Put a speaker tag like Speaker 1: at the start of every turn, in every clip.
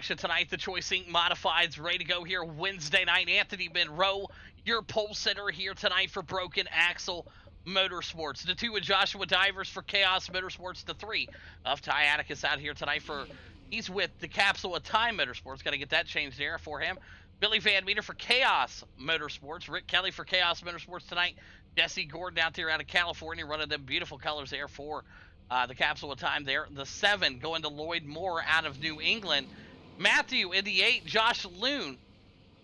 Speaker 1: action tonight. The Choice Inc. Modifieds ready to go here Wednesday night. Anthony Monroe, your pole sitter here tonight for Broken Axle Motorsports. The 2 with Joshua Divers for Chaos Motorsports. The 3 of Ty Atticus out here tonight for, he's with the Capsule of Time Motorsports. Got to get that changed there for him. Billy Van Meter for Chaos Motorsports. Rick Kelly for Chaos Motorsports tonight. Jesse Gordon out there out of California running them beautiful colors there for the Capsule of Time there. The 7 going to Lloyd Moore out of New England. Matthew in the 8, Josh Loon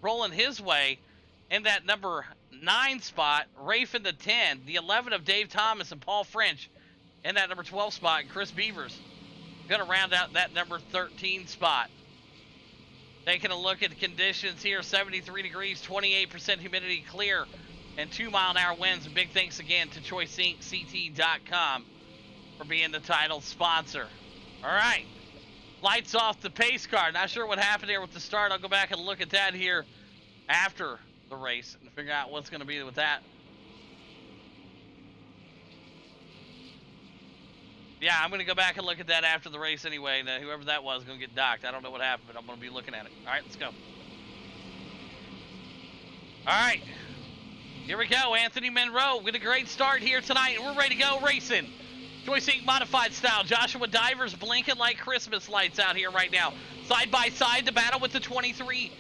Speaker 1: rolling his way in that number 9 spot. Rafe in the 10, the 11 of Dave Thomas and Paul French in that number 12 spot. And Chris Beavers going to round out that number 13 spot. Taking a look at the conditions here, 73 degrees, 28% humidity, clear, and 2-mile-an-hour winds. A big thanks again to ChoiceIncCT.com for being the title sponsor. All right, lights off the pace car. Not sure what happened there with the start. I'll go back and look at that here after the race and figure out what's going to be with that. Yeah, I'm going to go back and look at that after the race anyway. Now, whoever that was is going to get docked. I don't know what happened, but I'm going to be looking at it. All right, let's go. All right, here we go. Anthony Monroe with a great start here tonight. We're ready to go racing. Choice Inc. Modified style. Joshua Divers blinking like Christmas lights out here right now. Side by side, the battle with the 23.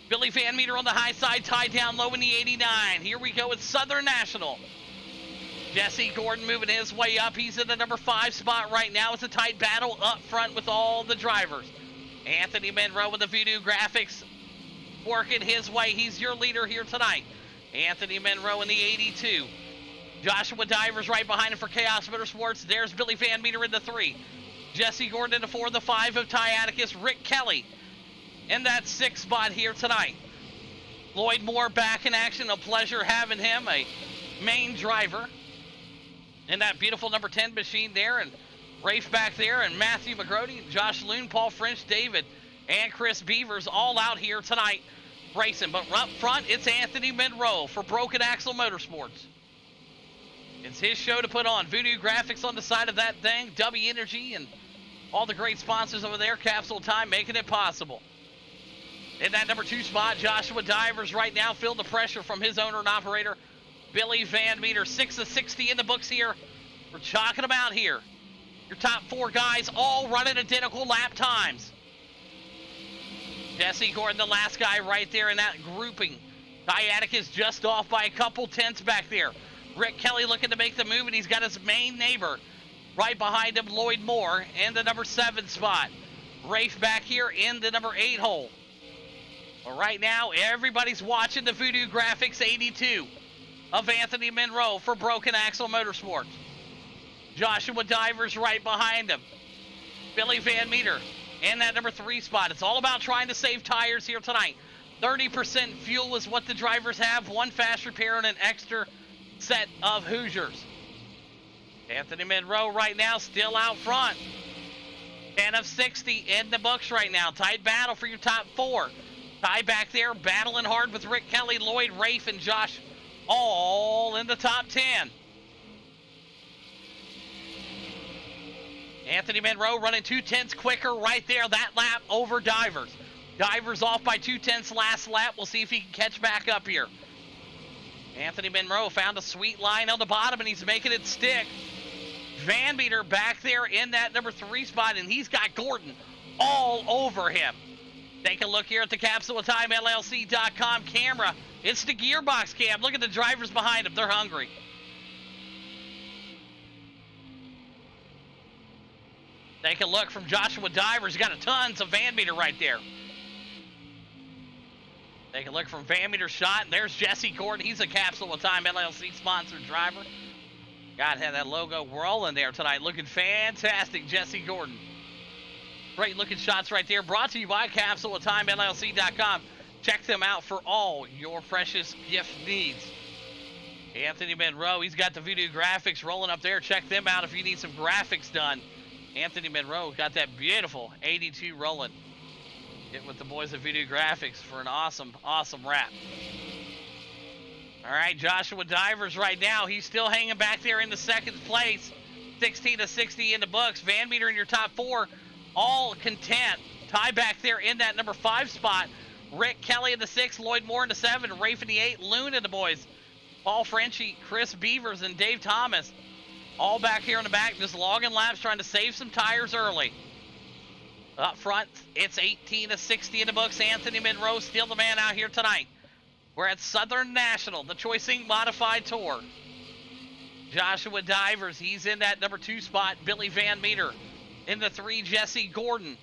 Speaker 1: Billy Van Meter on the high side, tied down low in the 89. Here we go with Southern National. Jesse Gordon moving his way up. He's in the number 5 spot right now. It's a tight battle up front with all the drivers. Anthony Monroe with the Voodoo Graphics working his way. He's your leader here tonight. Anthony Monroe in the 82. Joshua Divers right behind him for Chaos Motorsports. There's Billy Van Meter in the 3. Jesse Gordon in the 4. The 5 of Ty Atticus. Rick Kelly in that 6th spot here tonight. Lloyd Moore back in action. A pleasure having him, a main driver in that beautiful number 10 machine there. And Rafe back there. And Matthew McGrody, Josh Loon, Paul French, David, and Chris Beavers all out here tonight racing. But up front, it's Anthony Monroe for Broken Axle Motorsports. It's his show to put on. Voodoo Graphics on the side of that thing. W Energy and all the great sponsors over there. Capsule Time making it possible. In that number 2 spot, Joshua Divers right now feeling the pressure from his owner and operator, Billy Van Meter. 6 of 60 in the books here. We're chalking them out here. Your top 4 guys all running identical lap times. Jesse Gordon, the last guy right there in that grouping. Ty Atticus just off by a couple tenths back there. Rick Kelly looking to make the move, and he's got his main neighbor right behind him, Lloyd Moore, in the number 7 spot. Rafe back here in the number 8 hole. Well, right now, everybody's watching the Voodoo Graphics 82 of Anthony Monroe for Broken Axle Motorsports. Joshua Divers right behind him. Billy Van Meter in that number 3 spot. It's all about trying to save tires here tonight. 30% fuel is what the drivers have. 1 fast repair and an extra set of Hoosiers. Anthony Monroe right now still out front. 10 of 60 in the books right now. Tight battle for your top 4. Ty back there battling hard with Rick Kelly, Lloyd, Rafe, and Josh all in the top 10. Anthony Monroe running 2 tenths quicker right there that lap over Divers. Divers off by 2 tenths last lap. We'll see if he can catch back up here. Anthony Monroe found a sweet line on the bottom, and he's making it stick. Van Meter back there in that number 3 spot, and he's got Gordon all over him. Take a look here at the Capsule of Time LLC.com camera. It's the gearbox cam. Look at the drivers behind him. They're hungry. Take a look from Joshua Divers. He's got tons of Van Meter right there. Take a look from Van Meter's shot. And there's Jesse Gordon. He's a Capsule of Time LLC sponsored driver. God, had that logo rolling there tonight. Looking fantastic, Jesse Gordon. Great looking shots right there. Brought to you by Capsule of Time LLC.com. Check them out for all your precious gift needs. Anthony Monroe, he's got the Voodoo Graphics rolling up there. Check them out if you need some graphics done. Anthony Monroe got that beautiful 82 rolling. Get with the boys at Voodoo Graphics for an awesome, awesome wrap. All right, Joshua Divers right now. He's still hanging back there in the 2nd place. 16 to 60 in the books. Van Meter in your top 4. All content. Ty back there in that number 5 spot. Rick Kelly in the 6, Lloyd Moore in the 7, Rafe in the 8, Loon in the boys. Paul Frenchie, Chris Beavers, and Dave Thomas. All back here in the back, just logging laps, trying to save some tires early. Up front, it's 18 to 60 in the books. Anthony Monroe still the man out here tonight. We're at Southern National, the Choice Inc. Modified Tour. Joshua Divers, he's in that number 2 spot. Billy Van Meter in the 3, Jesse Gordon.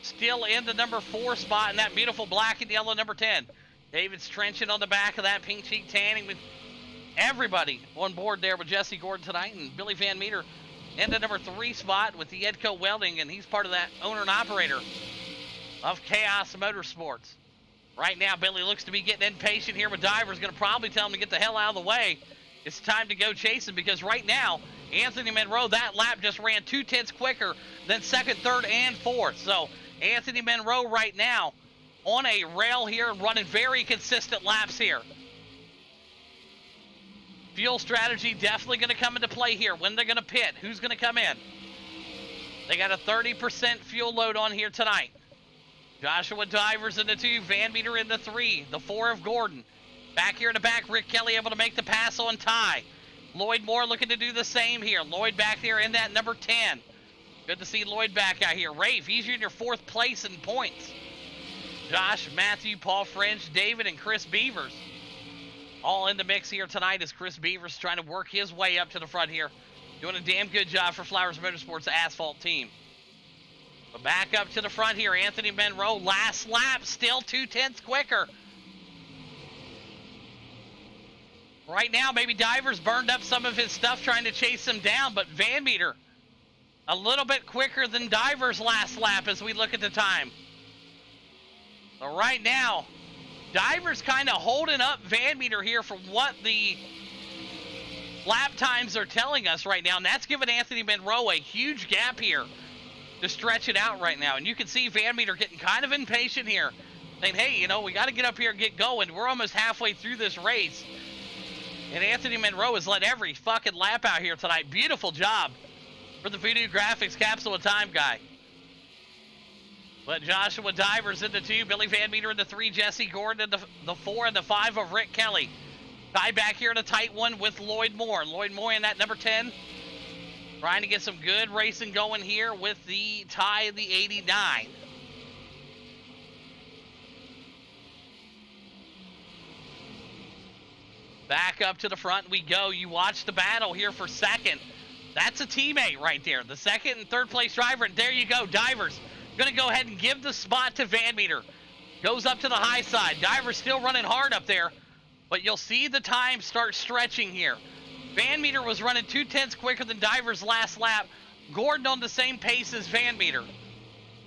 Speaker 1: Still in the number 4 spot in that beautiful black and yellow number 10. David's trenching on the back of that pink cheek tanning with everybody on board there with Jesse Gordon tonight. And Billy Van Meter in the number 3 spot with the Edco Welding, and he's part of that owner and operator of Chaos Motorsports. Right now, Billy looks to be getting impatient here with Divers. Going to probably tell him to get the hell out of the way. It's time to go chasing, because right now, Anthony Monroe, that lap just ran 2/10 quicker than 2nd, 3rd, and 4th. So Anthony Monroe right now on a rail here, running very consistent laps here. Fuel strategy definitely going to come into play here. When they're going to pit, who's going to come in? They got a 30% fuel load on here tonight. Joshua Divers in the 2, Van Meter in the 3, the 4 of Gordon. Back here in the back, Rick Kelly able to make the pass on Ty. Lloyd Moore looking to do the same here. Lloyd back there in that number 10. Good to see Lloyd back out here. Rafe, he's in your 4th place in points. Josh, Matthew, Paul French, David, and Chris Beavers all in the mix here tonight as Chris Beavers trying to work his way up to the front here. Doing a damn good job for Flowers Motorsports asphalt team. But back up to the front here, Anthony Monroe, last lap, still 2/10 quicker. Right now, maybe Divers burned up some of his stuff trying to chase him down, but Van Meter a little bit quicker than Divers last lap as we look at the time. So right now, Divers kind of holding up Van Meter here from what the lap times are telling us right now, and that's giving Anthony Monroe a huge gap here to stretch it out right now. And you can see Van Meter getting kind of impatient here, saying, hey, you know, we got to get up here and get going. We're almost halfway through this race. And Anthony Monroe has led every fucking lap out here tonight. Beautiful job for the Voodoo Graphics Capsule of Time guy. But Joshua Divers in the 2, Billy Van Meter in the 3, Jesse Gordon in the 4, and the 5 of Rick Kelly. Ty back here in a tight one with Lloyd Moore. Lloyd Moore in that number 10. Trying to get some good racing going here with the Ty in the 89. Back up to the front we go. You watch the battle here for 2nd. That's a teammate right there. The 2nd and 3rd place driver. And there you go, Divers. Going to go ahead and give the spot to Van Meter. Goes up to the high side. Divers still running hard up there. But you'll see the time start stretching here. Van Meter was running 2/10 quicker than Divers last lap. Gordon on the same pace as Van Meter.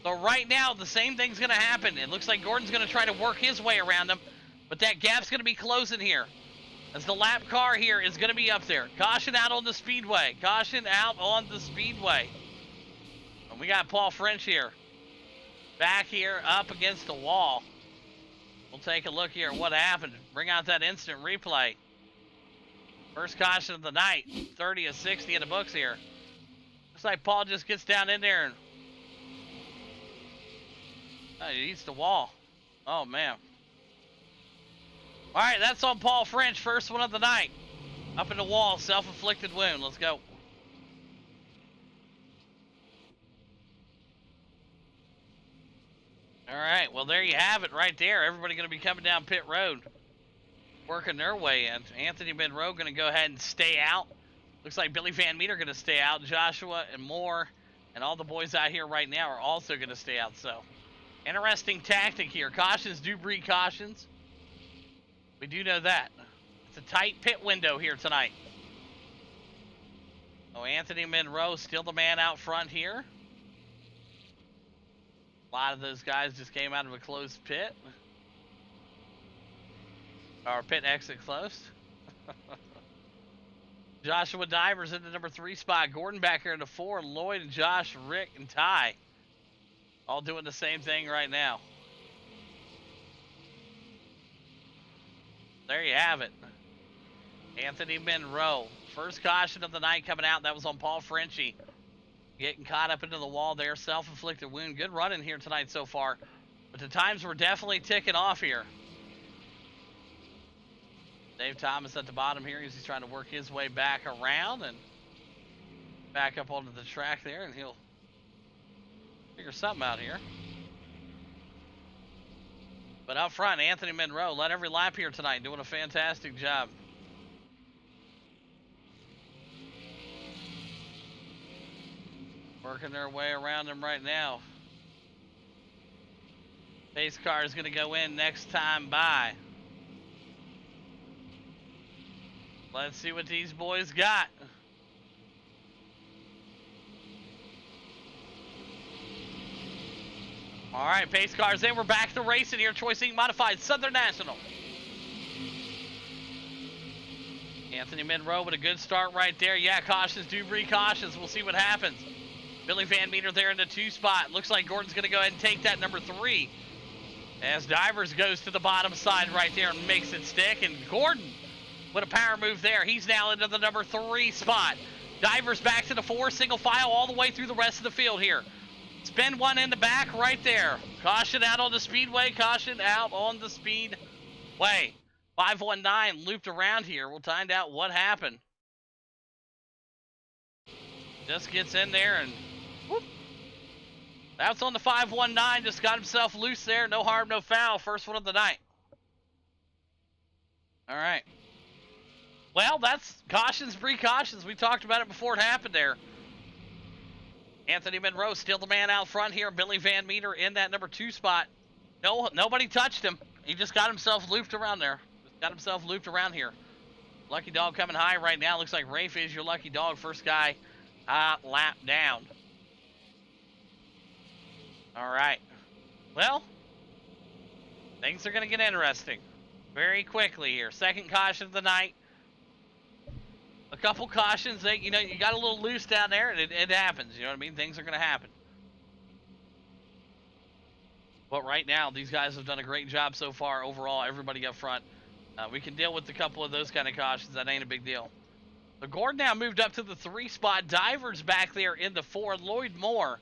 Speaker 1: So right now, the same thing's going to happen. It looks like Gordon's going to try to work his way around him. But that gap's going to be closing here, as the lap car here is going to be up there. Caution out on the speedway. Caution out on the speedway. And we got Paul French here. Back here up against the wall. We'll take a look here at what happened. Bring out that instant replay. First caution of the night. 30 of 60 in the books here. Looks like Paul just gets down in there and he eats the wall. Oh, man. All right, that's on Paul French. First one of the night. Up in the wall, self-inflicted wound. Let's go. All right, well, there you have it right there. Everybody going to be coming down pit road, working their way in. Anthony Monroe going to go ahead and stay out. Looks like Billy Van Meter going to stay out. Joshua and Moore and all the boys out here right now are also going to stay out. So, interesting tactic here. Cautions do breed cautions. We do know that. It's a tight pit window here tonight. Oh, Anthony Monroe still the man out front here. A lot of those guys just came out of a closed pit. Our pit exit closed. Joshua Divers in the number 3 spot. Gordon back here in the 4. Lloyd and Josh, Rick and Ty. All doing the same thing right now. There you have it. Anthony Monroe. First caution of the night coming out. That was on Paul Frenchie. Getting caught up into the wall there. Self-inflicted wound. Good running here tonight so far. But the times were definitely ticking off here. Dave Thomas at the bottom here as he's trying to work his way back around and back up onto the track there, and he'll figure something out here. But up front, Anthony Monroe led every lap here tonight, doing a fantastic job. Working their way around him right now. Pace car is going to go in next time by. Let's see what these boys got. All right, pace cars in. We're back to racing here. Choice Inc. Modified Southern National. Anthony Monroe with a good start right there. Yeah, cautions do breed cautions. We'll see what happens. Billy Van Meter there in the 2 spot. Looks like Gordon's going to go ahead and take that number 3. As Divers goes to the bottom side right there and makes it stick. And Gordon with a power move there. He's now into the number 3 spot. Divers back to the 4, single file all the way through the rest of the field here. Spin one in the back right there. Caution out on the speedway. Caution out on the speedway. 519 looped around here. We'll find out what happened. Just gets in there and whoop. That's on the 519. Just got himself loose there. No harm, no foul. First one of the night. All right. Well, that's cautions, precautions. We talked about it before it happened there. Anthony Monroe still the man out front here. Billy Van Meter in that number 2 spot. Nobody touched him. He just got himself looped around there. Just got himself looped around here. Lucky Dog coming high right now. Looks like Rafe is your lucky dog. First guy lap down. All right. Well, things are going to get interesting very quickly here. Second caution of the night. A couple cautions that, you got a little loose down there, and it happens. You know what I mean? Things are going to happen. But right now, these guys have done a great job so far overall. Everybody up front. We can deal with a couple of those kind of cautions. That ain't a big deal. So Gordon now moved up to the 3 spot. Divers back there in the 4. Lloyd Moore,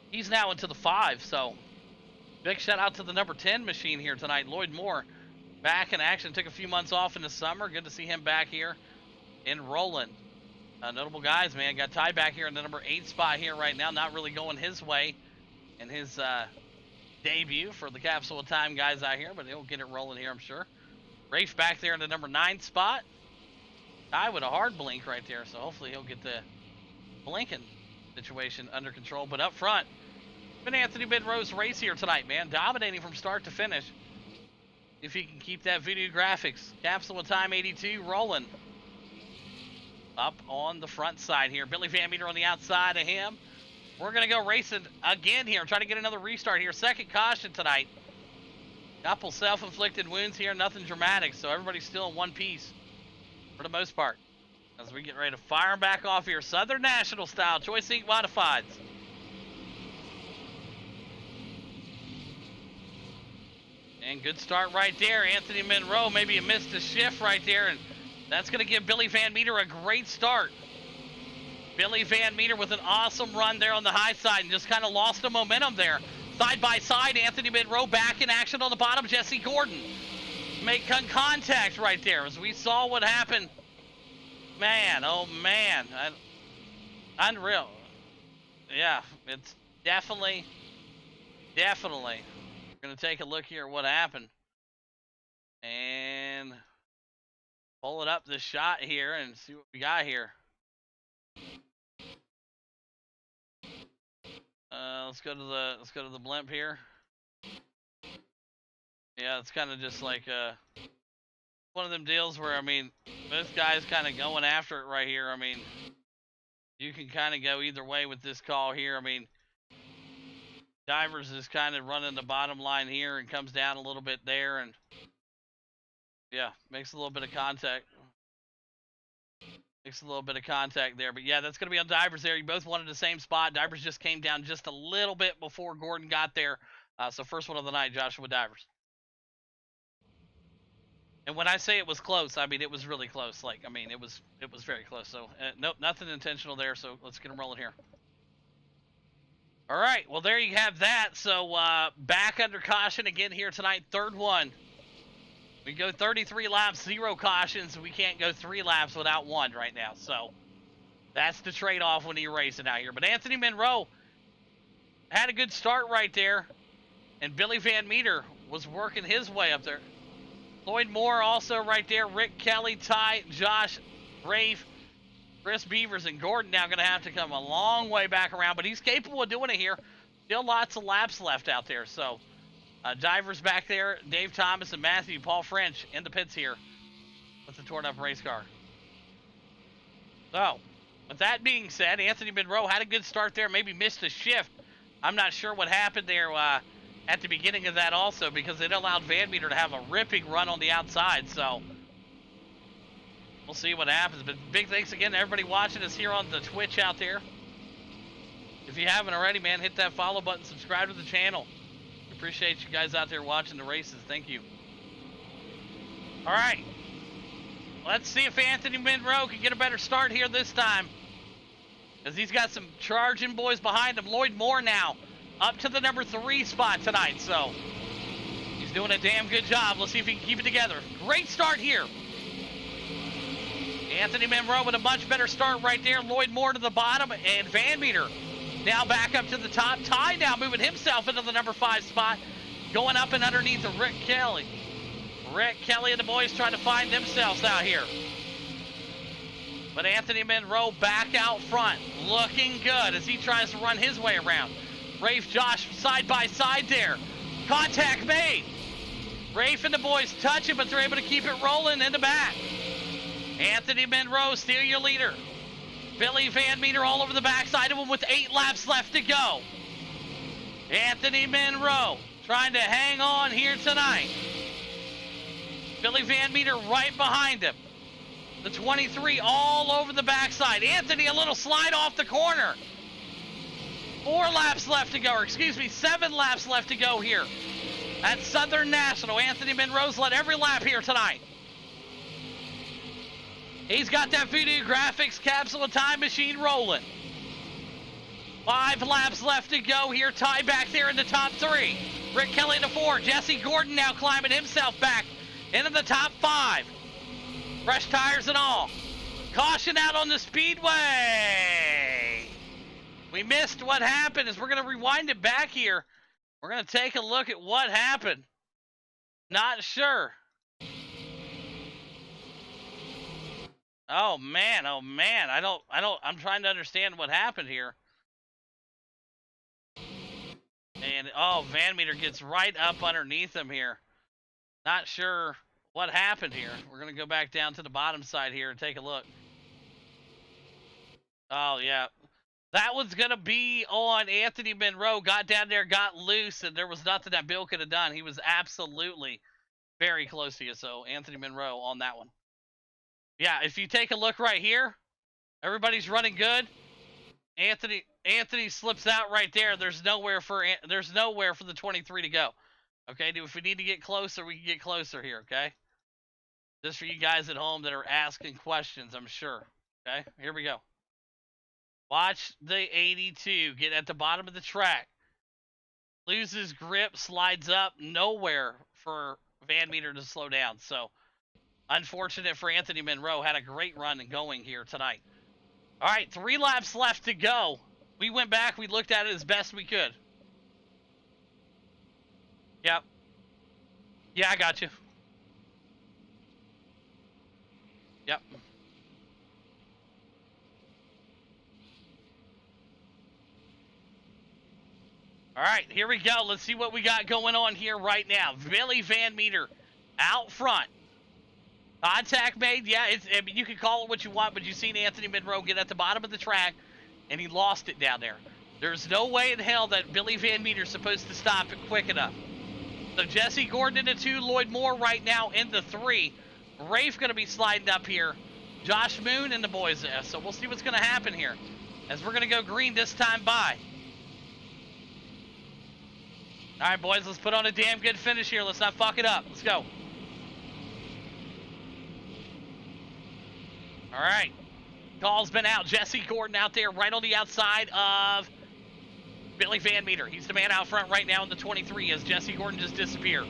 Speaker 1: he's now into the 5. So big shout out to the number 10 machine here tonight. Lloyd Moore back in action. Took a few months off in the summer. Good to see him back here in Roland. Notable guys, man. Got Ty back here in the number 8 spot here right now. Not really going his way in his debut for the Capsule of Time guys out here, but he'll get it rolling here, I'm sure. Rafe back there in the number 9 spot. Ty with a hard blink right there, so hopefully he'll get the blinking situation under control. But up front, been Anthony Monroe's race here tonight, man. Dominating from start to finish. If he can keep that video graphics. Capsule of Time 82 rolling. Up on the front side here. Billy Van Meter on the outside of him. We're going to go racing again here. Trying to get another restart here. Second caution tonight. Couple self-inflicted wounds here. Nothing dramatic. So everybody's still in one piece for the most part. As we get ready to fire back off here. Southern National style. Choice Inc. Modifieds. And good start right there. Anthony Monroe, maybe he missed a shift right there. And that's going to give Billy Van Meter a great start. Billy Van Meter with an awesome run there on the high side and just kind of lost the momentum there. Side by side, Anthony Monroe back in action on the bottom. Jesse Gordon make contact right there as we saw what happened. Man, oh man. Unreal. Yeah, it's definitely. We're going to take a look here at what happened. And pull it up the shot here and see what we got here. Let's go to the blimp here. Yeah, it's kind of just like one of them deals where, I mean, this guy's kind of going after it right here. I mean, you can kind of go either way with this call here. I mean, Divers is kind of running the bottom line here and comes down a little bit there, and yeah, makes a little bit of contact. Makes a little bit of contact there. But yeah, that's going to be on Divers there. You both wanted the same spot. Divers just came down just a little bit before Gordon got there. So first one of the night, Joshua Divers. And when I say it was close, I mean it was really close. Like, I mean, it was very close. So, nope, nothing intentional there. So let's get them rolling here. All right, well, there you have that. So back under caution again here tonight, third one. We go 33 laps, 0 cautions. We can't go 3 laps without 1 right now. So that's the trade-off when you're racing out here. But Anthony Monroe had a good start right there. And Billy Van Meter was working his way up there. Lloyd Moore also right there. Rick Kelly, Ty, Josh, Rafe, Chris Beavers, and Gordon now going to have to come a long way back around. But he's capable of doing it here. Still lots of laps left out there. So Divers back there. Dave Thomas and Matthew. Paul French in the pits here with the torn up race car. So, with that being said, Anthony Monroe had a good start there. Maybe missed a shift. I'm not sure what happened there at the beginning of that also, because it allowed Van Meter to have a ripping run on the outside. So we'll see what happens. But big thanks again to everybody watching us here on the Twitch out there. If you haven't already, man, hit that follow button, subscribe to the channel. Appreciate you guys out there watching the races. Thank you. All right, let's see if Anthony Monroe can get a better start here this time, because he's got some charging boys behind him. Lloyd Moore now up to the number 3 spot tonight, so he's doing a damn good job. Let's see if he can keep it together. Great start here. Anthony Monroe with a much better start right there. Lloyd Moore to the bottom, and Van Meter now back up to the top. Ty now moving himself into the number 5 spot, going up and underneath of Rick Kelly. Rick Kelly and the boys trying to find themselves out here. But Anthony Monroe back out front, looking good as he tries to run his way around. Rafe, Josh side by side there. Contact made. Rafe and the boys touch it, but they're able to keep it rolling in the back. Anthony Monroe, still your leader. Billy Van Meter all over the backside of him with 8 laps left to go. Anthony Monroe trying to hang on here tonight. Billy Van Meter right behind him. The 23 all over the backside. Anthony, a little slide off the corner. 4 laps left to go, or excuse me, 7 laps left to go here at Southern National. Anthony Monroe's led every lap here tonight. He's got that Voodoo Graphics Capsule of Time machine rolling. 5 laps left to go here. Ty back there in the top 3. Rick Kelly to 4. Jesse Gordon now climbing himself back into the top 5. Fresh tires and all. Caution out on the speedway. We missed what happened. As we're going to rewind it back here, we're going to take a look at what happened. Not sure. Oh man, I'm trying to understand what happened here. And oh, Van Meter gets right up underneath him here. Not sure what happened here. We're going to go back down to the bottom side here and take a look. Oh yeah. That was going to be on Anthony Monroe. Got down there, got loose, and there was nothing that Bill could have done. He was absolutely very close to you. So Anthony Monroe on that one. Yeah, if you take a look right here, everybody's running good. Anthony slips out right there. There's nowhere for the 23 to go. Okay, if we need to get closer, we can get closer here, okay? Just for you guys at home that are asking questions, I'm sure. Okay, here we go. Watch the 82 get at the bottom of the track. Loses grip, slides up, nowhere for Van Meter to slow down. So, unfortunate for Anthony Monroe. Had a great run and going here tonight. All right, 3 laps left to go. We went back. We looked at it as best we could. Yep. Yeah, I got you. Yep. All right, here we go. Let's see what we got going on here right now. Billy Van Meter out front. Contact made. Yeah, I mean, you can call it what you want, but you've seen Anthony Monroe get at the bottom of the track, and he lost it down there. There's no way in hell that Billy Van Meter's supposed to stop it quick enough. So Jesse Gordon into 2, Lloyd Moore right now into 3. Rafe going to be sliding up here. Josh Moon and the boys there. So we'll see what's going to happen here as we're going to go green this time by. All right, boys, let's put on a damn good finish here. Let's not fuck it up. Let's go. All right. Call's been out. Jesse Gordon out there right on the outside of Billy Van Meter. He's the man out front right now in the 23 as Jesse Gordon just disappeared.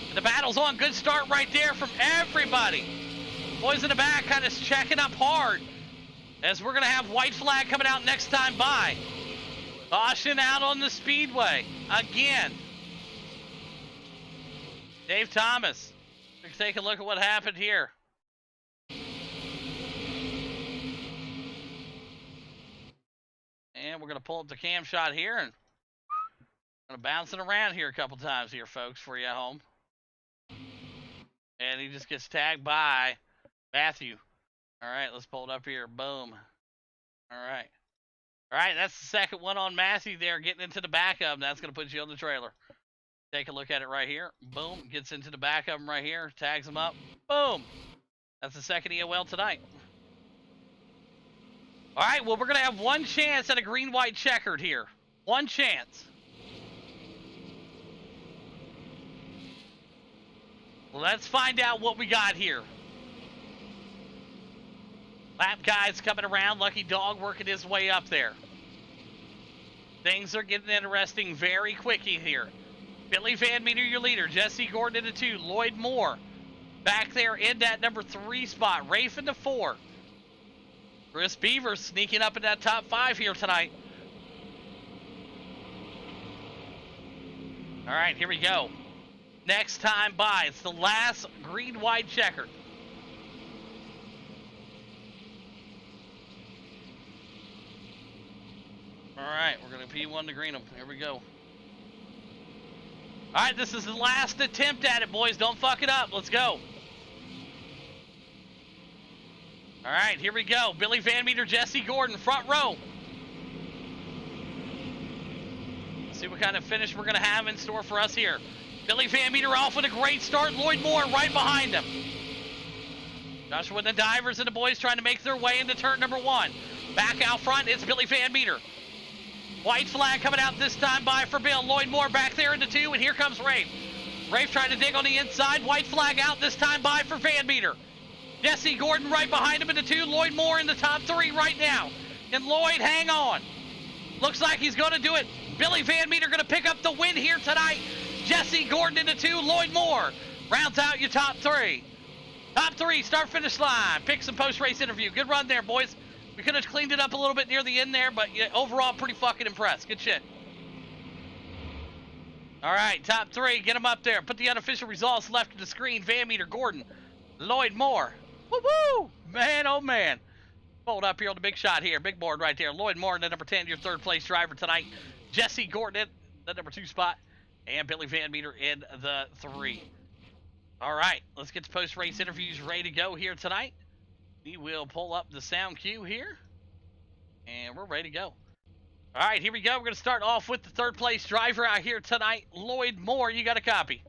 Speaker 1: And the battle's on. Good start right there from everybody. Boys in the back kind of checking up hard as we're going to have white flag coming out next time by. Caution out on the speedway again. Dave Thomas. Let's take a look at what happened here. And we're going to pull up the cam shot here and going to bounce it around here a couple times here, folks, for you at home. And he just gets tagged by Matthew. All right, let's pull it up here. Boom. All right. All right, that's the second one on Matthew there, getting into the back of him. That's going to put you on the trailer. Take a look at it right here. Boom. Gets into the back of him right here. Tags him up. Boom. That's the second EOL tonight. All right, well, we're going to have one chance at a green-white checkered here. One chance. Let's find out what we got here. Lap guys coming around. Lucky Dog working his way up there. Things are getting interesting very quickly here. Billy Van Meter, your leader. Jesse Gordon into 2. Lloyd Moore back there in that number 3 spot. Rafe into 4. Chris Beavers sneaking up in that top 5 here tonight. All right, here we go. Next time by. It's the last green-white checker. All right, we're going to P1 to green them. Here we go. All right, this is the last attempt at it, boys. Don't fuck it up. Let's go. All right, here we go. Billy Van Meter, Jesse Gordon, front row. Let's see what kind of finish we're going to have in store for us here. Billy Van Meter off with a great start. Lloyd Moore right behind him. Joshua and the Divers and the boys trying to make their way into turn number 1. Back out front, it's Billy Van Meter. White flag coming out this time by for Bill. Lloyd Moore back there into 2, and here comes Rafe. Rafe trying to dig on the inside. White flag out this time by for Van Meter. Jesse Gordon right behind him in the 2. Lloyd Moore in the top 3 right now. And Lloyd, hang on. Looks like he's going to do it. Billy Van Meter going to pick up the win here tonight. Jesse Gordon in the 2. Lloyd Moore rounds out your top 3. Top 3, start-finish line. Picks and post-race interview. Good run there, boys. We could have cleaned it up a little bit near the end there, but yeah, overall, pretty fucking impressed. Good shit. All right, top 3. Get them up there. Put the unofficial results left of the screen. Van Meter, Gordon, Lloyd Moore. Woo-woo! Man, oh, man. Fold up here on the big shot here. Big board right there. Lloyd Moore in the number 10, your third place driver tonight. Jesse Gordon in the number 2 spot. And Billy Van Meter in the 3. All right, let's get the post-race interviews ready to go here tonight. We will pull up the sound cue here. And we're ready to go. All right, here we go. We're going to start off with the third place driver out here tonight. Lloyd Moore, you got a copy?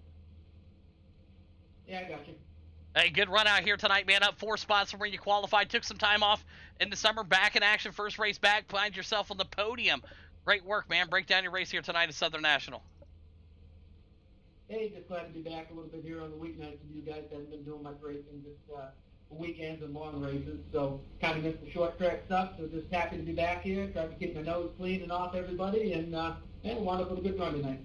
Speaker 2: Yeah, I got you.
Speaker 1: Hey, good run out here tonight, man. Up 4 spots from where you qualified. Took some time off in the summer. Back in action. First race back. Find yourself on the podium. Great work, man. Break down your race here tonight at Southern National.
Speaker 2: Hey, just glad to be back a little bit here on the weeknights with you guys. Haven't been doing much racing, just weekends and long races, so kind of missed the short track stuff. So just happy to be back here. Tried to keep my nose clean and off everybody, and wound up with a good run tonight.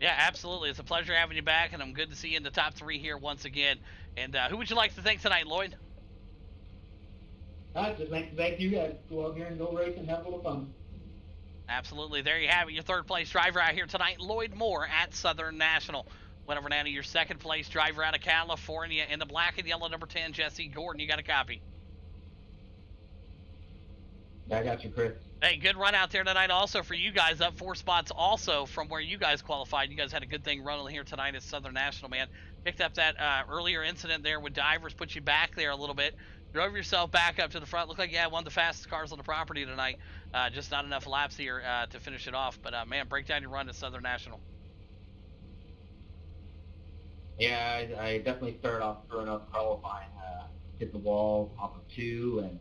Speaker 1: Yeah, absolutely. It's a pleasure having you back, and I'm good to see you in the top 3 here once again. And who would you like to thank tonight, Lloyd?
Speaker 2: Just like to thank you guys. Go out here and go race and have a little fun.
Speaker 1: Absolutely. There you have it. Your third place driver out here tonight, Lloyd Moore at Southern National. Went over now to your second place driver out of California in the black and yellow number 10, Jesse Gordon. You got a copy?
Speaker 2: I got you, Chris.
Speaker 1: Hey, good run out there tonight also for you guys. Up 4 spots also from where you guys qualified. You guys had a good thing running here tonight at Southern National, man. Picked up that earlier incident there with Divers, put you back there a little bit. Drove yourself back up to the front. Looked like you had one of the fastest cars on the property tonight. Just not enough laps here to finish it off. But, man, break down your run at Southern National.
Speaker 2: Yeah, I definitely started off throwing up qualifying. Hit the wall off of 2 and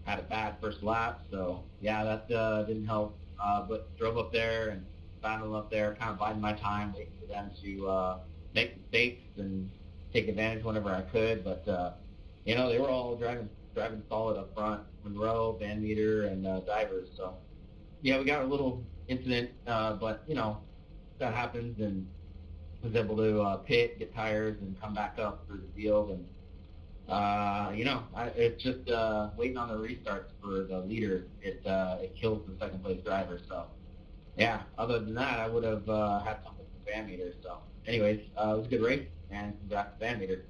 Speaker 2: had a bad first lap. So, yeah, that didn't help. But drove up there and found them up there, kind of biding my time, waiting for them to make mistakes and take advantage whenever I could. But you know, they were all driving solid up front. Monroe, Van Meter, and Divers. So yeah, we got a little incident, but you know that happens, and was able to pit, get tires, and come back up through the field. And you know, it's just waiting on the restarts for the leader. It kills the second place driver. So yeah, other than that, I would have had something from Van Meter. So anyways, it was a good race, and congrats to Van Meter.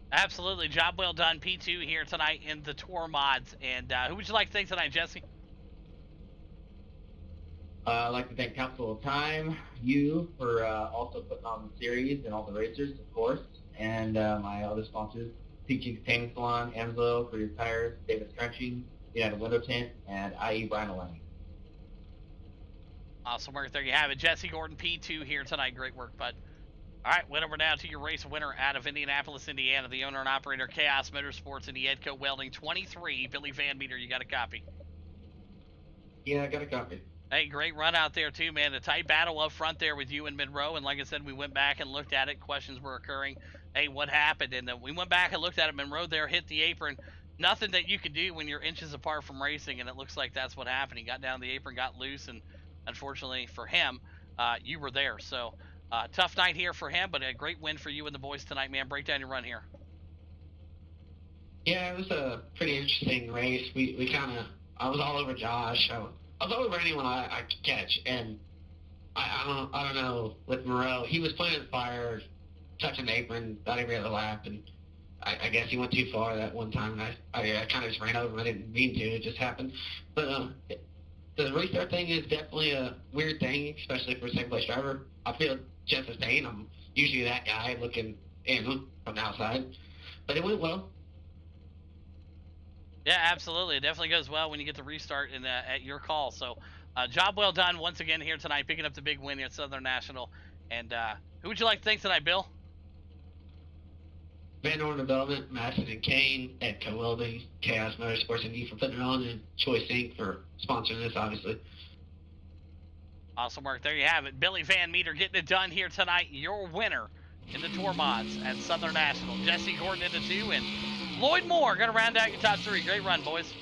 Speaker 1: Absolutely. Job well done, P2 here tonight in the Tour Mods. And who would you like to thank tonight, Jesse?
Speaker 2: I'd like to thank Capsule of Time, you, for also putting on the series, and all the racers, of course, and my other sponsors, Peachy Tanning Salon, Amso for your tires, David Scrunching, United Window Tint, and IE Brinalani.
Speaker 1: Awesome work. There you have it. Jesse Gordon, P2 here tonight. Great work, bud. All right, went over now to your race winner out of Indianapolis, Indiana, the owner and operator, Chaos Motorsports, and the Edco Welding 23, Billy Van Meter. You got a copy?
Speaker 2: Yeah, I got a copy.
Speaker 1: Hey, great run out there, too, man. A tight battle up front there with you and Monroe. And like I said, we went back and looked at it. Questions were occurring. Hey, what happened? And we went back and looked at it. Monroe there hit the apron. Nothing that you could do when you're inches apart from racing, and it looks like that's what happened. He got down the apron, got loose, and unfortunately for him, you were there. So tough night here for him, but a great win for you and the boys tonight, man. Break down your run here.
Speaker 3: Yeah, it was a pretty interesting race. We kind of, I was all over Josh. I was all over anyone I could catch, and I don't know with Moreau. He was playing the fire, touching the apron about every other lap, and I guess he went too far that one time, and I kind of just ran over him. I didn't mean to. It just happened. But the restart thing is definitely a weird thing, especially for a second place driver. I feel just the same. I'm usually that guy looking in from the outside, but it went well.
Speaker 1: Yeah, absolutely. It definitely goes well when you get the restart at your call. So, job well done once again here tonight, picking up the big win at Southern National. And who would you like to thank tonight, Bill?
Speaker 3: Van Horn Development, Madison and Kane, Edco Welding, Chaos Motorsports, and you for putting it on, and Choice Inc. for sponsoring this, obviously.
Speaker 1: Awesome work. There you have it. Billy Van Meter getting it done here tonight. Your winner in the Tour Mods at Southern National. Jesse Gordon into 2, and Lloyd Moore going to round out your top 3. Great run, boys.